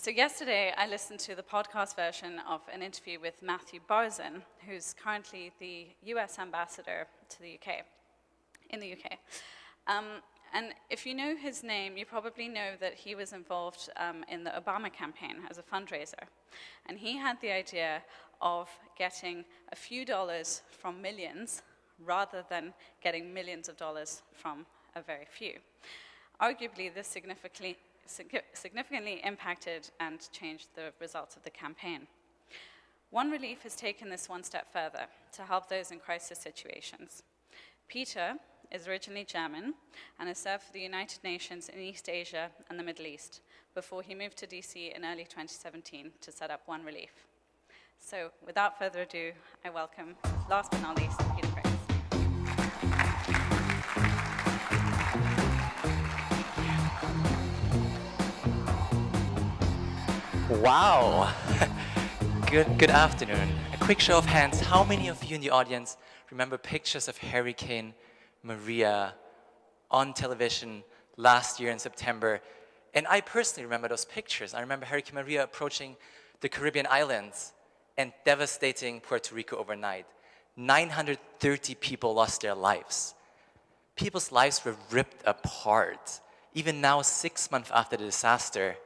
So yesterday, I listened to the podcast version of an interview with Matthew Barzin, who's currently the US ambassador to the UK, in the UK. And if you know his name, you probably know that he was involved in the Obama campaign as a fundraiser. And he had the idea of getting a few dollars from millions rather than getting millions of dollars from a very few. Arguably, this significantly impacted and changed the results of the campaign. OneRelief has taken this one step further to help those in crisis situations. Peter is originally German and has served for the United Nations in East Asia and the Middle East before he moved to DC in early 2017 to set up OneRelief. So without further ado, I welcome, last but not least, Peter Pricks. Wow. Good afternoon. A quick show of hands. How many of you in the audience remember pictures of Hurricane Maria on television last year in September? And I personally remember those pictures. I remember Hurricane Maria approaching the Caribbean islands and devastating Puerto Rico overnight. 930 people lost their lives. People's lives were ripped apart. Even now, 6 months after the disaster,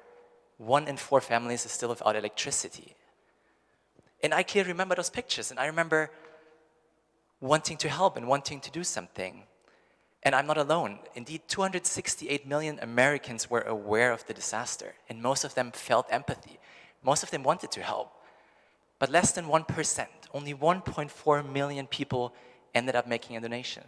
1 in 4 families is still without electricity. And I clearly remember those pictures, and I remember wanting to help and wanting to do something. And I'm not alone. Indeed, 268 million Americans were aware of the disaster, and most of them felt empathy. Most of them wanted to help. But less than 1%, only 1.4 million people ended up making a donation.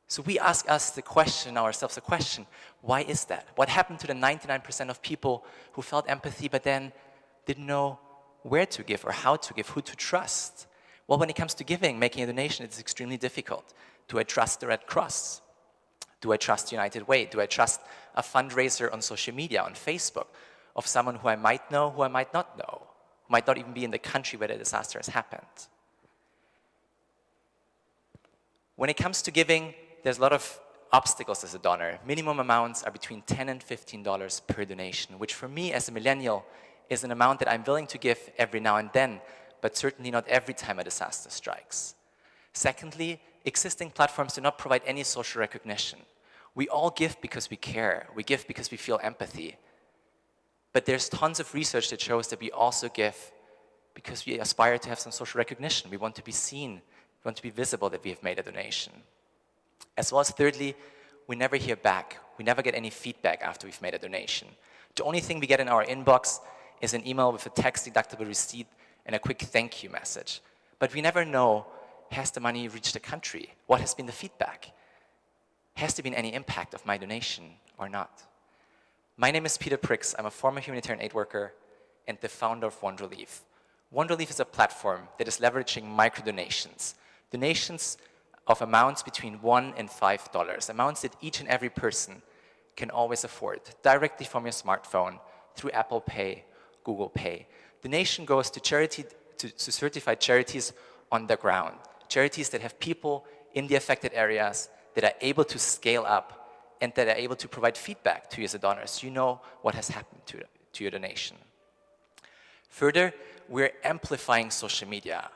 So we ask ourselves the question, why is that? What happened to the 99% of people who felt empathy but then didn't know where to give or how to give, who to trust? Well, when it comes to giving, making a donation, it's extremely difficult. Do I trust the Red Cross? Do I trust United Way? Do I trust a fundraiser on social media, on Facebook, of someone who I might know, who I might not know, who might not even be in the country where the disaster has happened? When it comes to giving, there's a lot of obstacles as a donor. Minimum amounts are between $10 and $15 per donation, which for me as a millennial is an amount that I'm willing to give every now and then, but certainly not every time a disaster strikes. Secondly, existing platforms do not provide any social recognition. We all give because we care. We give because we feel empathy. But there's tons of research that shows that we also give because we aspire to have some social recognition. We want to be seen. We want to be visible that we have made a donation. As well as thirdly, we never hear back. We never get any feedback after we've made a donation. The only thing we get in our inbox is an email with a tax-deductible receipt and a quick thank you message. But we never know, has the money reached the country? What has been the feedback? Has there been any impact of my donation or not? My name is Peter Pricks. I'm a former humanitarian aid worker and the founder of OneRelief. OneRelief is a platform that is leveraging microdonations, donations of amounts between $1 and $5, amounts that each and every person can always afford, directly from your smartphone, through Apple Pay, Google Pay. Donation goes to certified charities on the ground, charities that have people in the affected areas that are able to scale up and that are able to provide feedback to you as a donor so you know what has happened to your donation. Further, we're amplifying social media.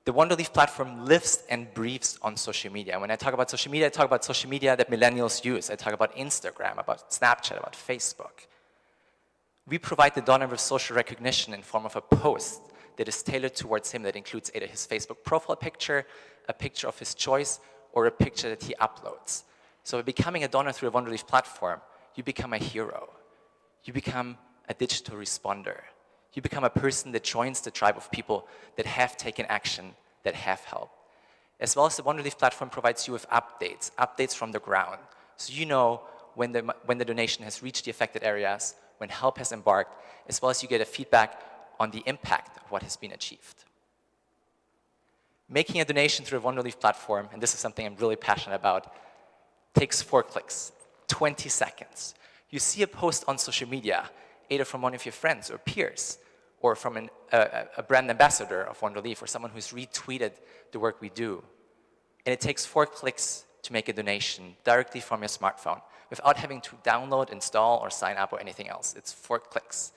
The OneRelief platform lives and breathes on social media. When I talk about social media, I talk about social media that millennials use. I talk about Instagram, about Snapchat, about Facebook. We provide the donor with social recognition in form of a post that is tailored towards him that includes either his Facebook profile picture, a picture of his choice, or a picture that he uploads. So by becoming a donor through a OneRelief platform, you become a hero. You become a digital responder. You become a person that joins the tribe of people that have taken action, that have helped. As well as the OneRelief platform provides you with updates from the ground. So you know when the donation has reached the affected areas, when help has embarked, as well as you get a feedback on the impact of what has been achieved. Making a donation through a OneRelief platform, and this is something I'm really passionate about, takes 4 clicks, 20 seconds. You see a post on social media, either from one of your friends or peers, or from a brand ambassador of OneRelief, or someone who's retweeted the work we do. And it takes 4 clicks to make a donation directly from your smartphone without having to download, install, or sign up or anything else. It's 4 clicks.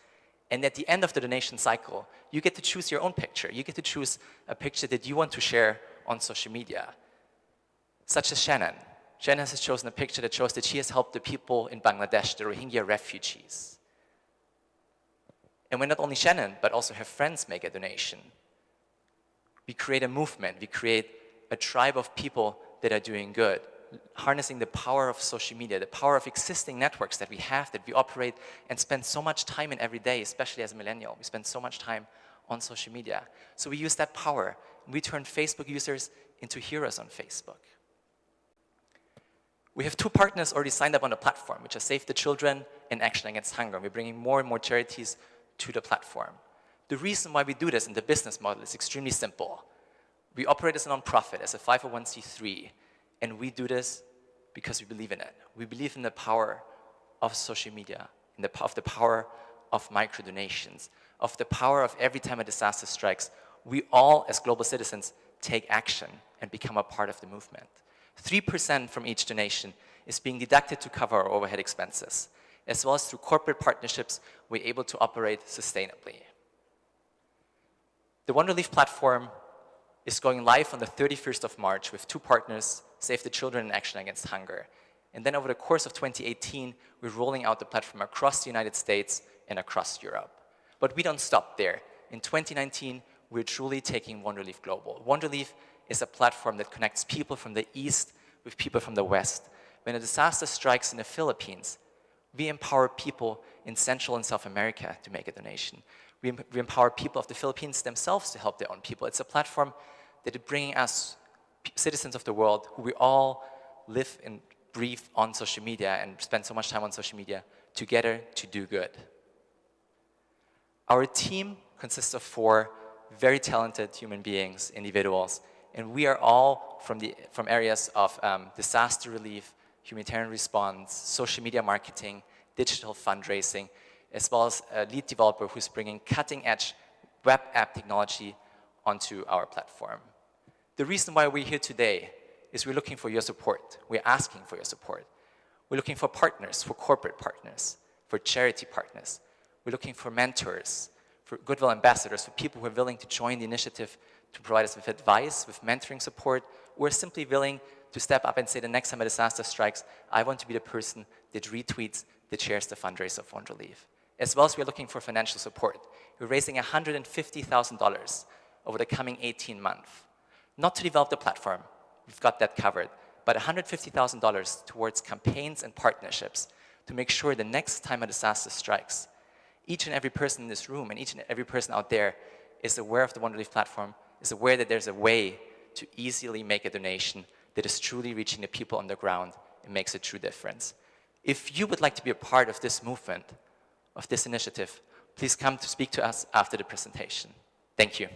And at the end of the donation cycle, you get to choose your own picture. You get to choose a picture that you want to share on social media, such as Shannon. Shannon has chosen a picture that shows that she has helped the people in Bangladesh, the Rohingya refugees. And when not only Shannon, but also her friends make a donation, we create a movement, we create a tribe of people that are doing good, harnessing the power of social media, the power of existing networks that we have, that we operate and spend so much time in every day, especially as a millennial. We spend so much time on social media. So we use that power. We turn Facebook users into heroes on Facebook. We have 2 partners already signed up on the platform, which are Save the Children and Action Against Hunger. We're bringing more and more charities to the platform. The reason why we do this in the business model is extremely simple. We operate as a nonprofit, as a 501c3, and we do this because we believe in it. We believe in the power of social media, of the power of micro-donations, of the power of every time a disaster strikes, we all, as global citizens, take action and become a part of the movement. 3% from each donation is being deducted to cover our overhead expenses, as well as through corporate partnerships, we're able to operate sustainably. The OneRelief platform is going live on the 31st of March with 2 partners, Save the Children and Action Against Hunger. And then over the course of 2018, we're rolling out the platform across the United States and across Europe. But we don't stop there. In 2019, we're truly taking OneRelief global. OneRelief is a platform that connects people from the East with people from the West. When a disaster strikes in the Philippines, we empower people in Central and South America to make a donation. We empower people of the Philippines themselves to help their own people. It's a platform that is bringing us, citizens of the world, who we all live and breathe on social media and spend so much time on social media, together to do good. Our team consists of 4 very talented human beings, individuals, and we are all from areas of disaster relief, humanitarian response, social media marketing, digital fundraising, as well as a lead developer who's bringing cutting-edge web app technology onto our platform. The reason why we're here today is we're looking for your support. We're asking for your support. We're looking for partners, for corporate partners, for charity partners. We're looking for mentors, for goodwill ambassadors, for people who are willing to join the initiative to provide us with advice, with mentoring support, or simply willing to step up and say the next time a disaster strikes, I want to be the person that retweets, that shares the fundraiser of OneRelief. As well as we're looking for financial support. We're raising $150,000 over the coming 18 months. Not to develop the platform, we've got that covered, but $150,000 towards campaigns and partnerships to make sure the next time a disaster strikes, each and every person in this room and each and every person out there is aware of the OneRelief platform, is aware that there's a way to easily make a donation that is truly reaching the people on the ground and makes a true difference. If you would like to be a part of this movement, of this initiative, please come to speak to us after the presentation. Thank you.